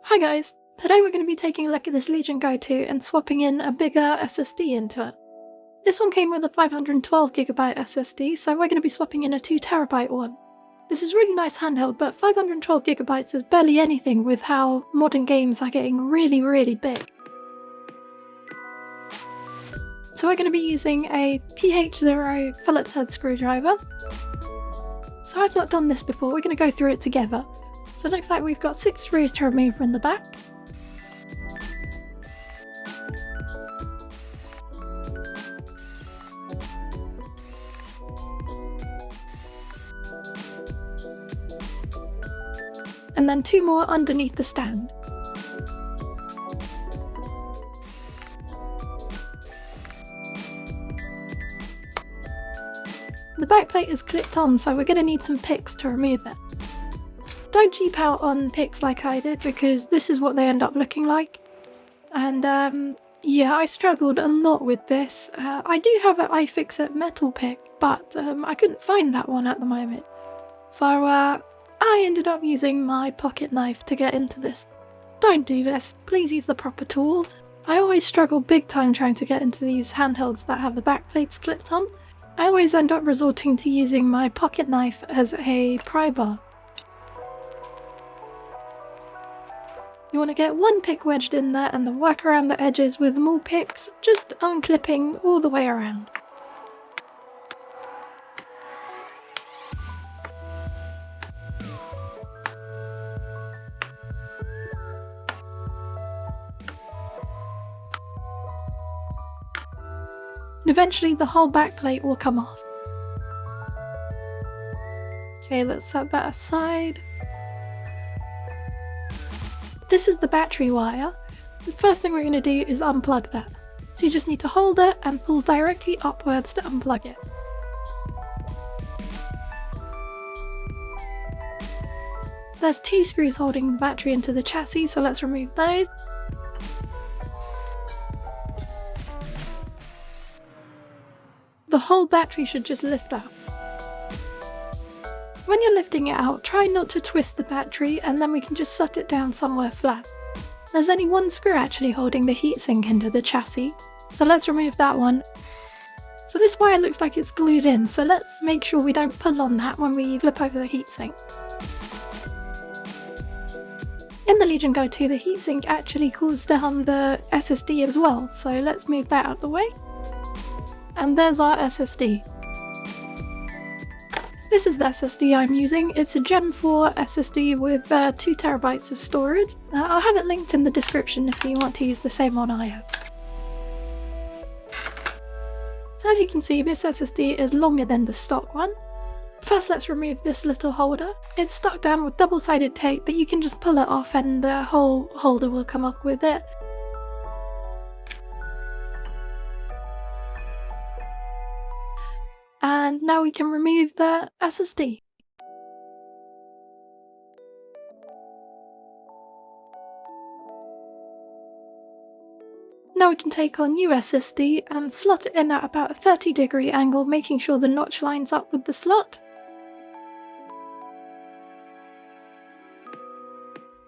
Hi guys! Today we're going to be taking a look at this Legion GO 2 and swapping in a bigger SSD into it. This one came with a 512GB SSD, so we're going to be swapping in a 2TB one. This is really nice handheld, but 512GB is barely anything with how modern games are getting really big. So we're going to be using a PH0 Phillips head screwdriver. So I've not done this before, we're going to go through it together. So it looks like we've got 6 screws to remove from the back. And then 2 more underneath the stand. The back plate is clipped on, so we're going to need some picks to remove it. Don't cheap out on picks like I did, because this is what they end up looking like. And yeah, I struggled a lot with this. I do have an iFixit metal pick, but I couldn't find that one at the moment. So I ended up using my pocket knife to get into this. Don't do this, please use the proper tools. I always struggle big time trying to get into these handhelds that have the back plates clipped on. I always end up resorting to using my pocket knife as a pry bar. You want to get one pick wedged in there and then work around the edges with more picks, just unclipping all the way around. And eventually the whole back plate will come off. Okay, let's set that aside. This is the battery wire. The first thing we're going to do is unplug that. So you just need to hold it and pull directly upwards to unplug it. There's 2 screws holding the battery into the chassis, so let's remove those. The whole battery should just lift up. When you're lifting it out, try not to twist the battery, and then we can just set it down somewhere flat. There's only 1 screw actually holding the heatsink into the chassis, so let's remove that one. So this wire looks like it's glued in, so let's make sure we don't pull on that when we flip over the heatsink. In the Legion GO 2, the heatsink actually cools down the SSD as well, so let's move that out of the way. And there's our SSD. This is the SSD I'm using. It's a Gen 4 SSD with 2TB of storage. I'll have it linked in the description if you want to use the same one I have. So as you can see, this SSD is longer than the stock one. First, let's remove this little holder. It's stuck down with double-sided tape, but you can just pull it off and the whole holder will come up with it. And now we can remove the SSD. Now we can take our new SSD and slot it in at about a 30-degree angle, making sure the notch lines up with the slot.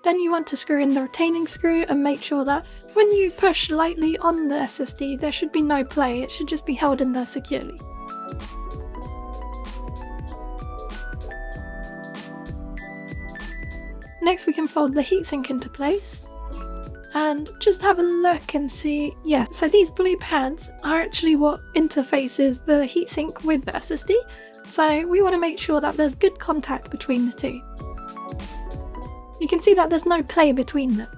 Then you want to screw in the retaining screw and make sure that when you push lightly on the SSD, there should be no play, it should just be held in there securely. Next we can fold the heatsink into place and just have a look and see, yeah, so these blue pads are actually what interfaces the heatsink with the SSD, so we want to make sure that there's good contact between the two. You can see that there's no play between them.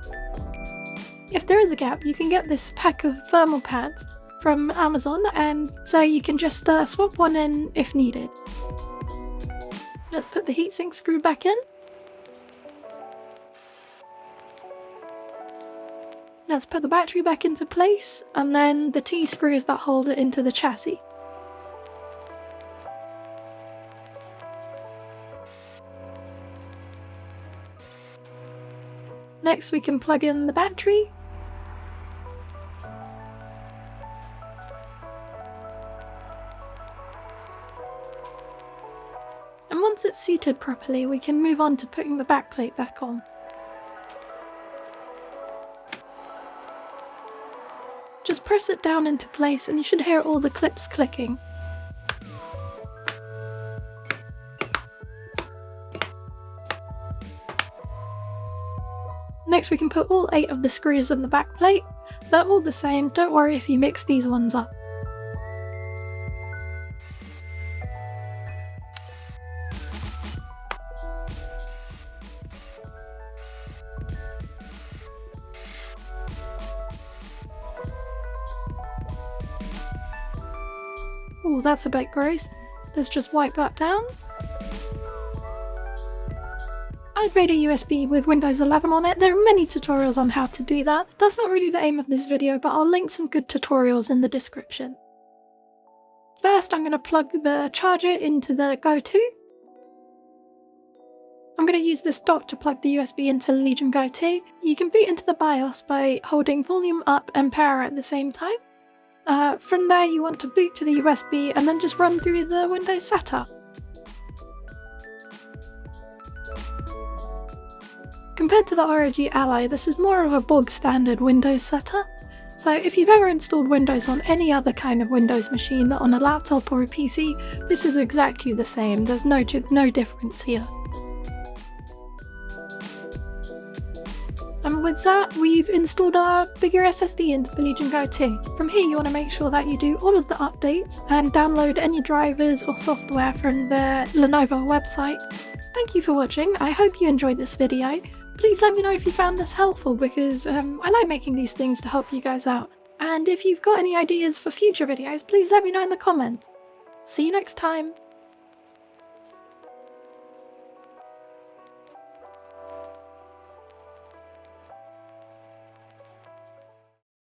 If there is a gap, you can get this pack of thermal pads from Amazon, and so you can just swap one in if needed. Let's put the heatsink screw back in. Let's put the battery back into place, and then the 2 screws that hold it into the chassis. Next we can plug in the battery. And once it's seated properly, we can move on to putting the backplate back on. Just press it down into place and you should hear all the clips clicking. Next we can put all 8 of the screws in the back plate. They're all the same, don't worry if you mix these ones up. Oh, that's a bit gross. Let's just wipe that down. I've made a USB with Windows 11 on it. There are many tutorials on how to do that. That's not really the aim of this video, but I'll link some good tutorials in the description. First, I'm going to plug the charger into the Go 2. I'm going to use this dock to plug the USB into Legion Go 2. You can boot into the BIOS by holding volume up and power at the same time. From there you want to boot to the USB and then just run through the Windows setup. Compared to the ROG Ally, this is more of a bog standard Windows setup. So if you've ever installed Windows on any other kind of Windows machine, on a laptop or a PC, this is exactly the same. There's no difference here. And with that, we've installed our bigger SSD into the Legion GO 2. From here you want to make sure that you do all of the updates and download any drivers or software from the Lenovo website. Thank you for watching, I hope you enjoyed this video. Please let me know if you found this helpful because I like making these things to help you guys out. And if you've got any ideas for future videos, please let me know in the comments. See you next time!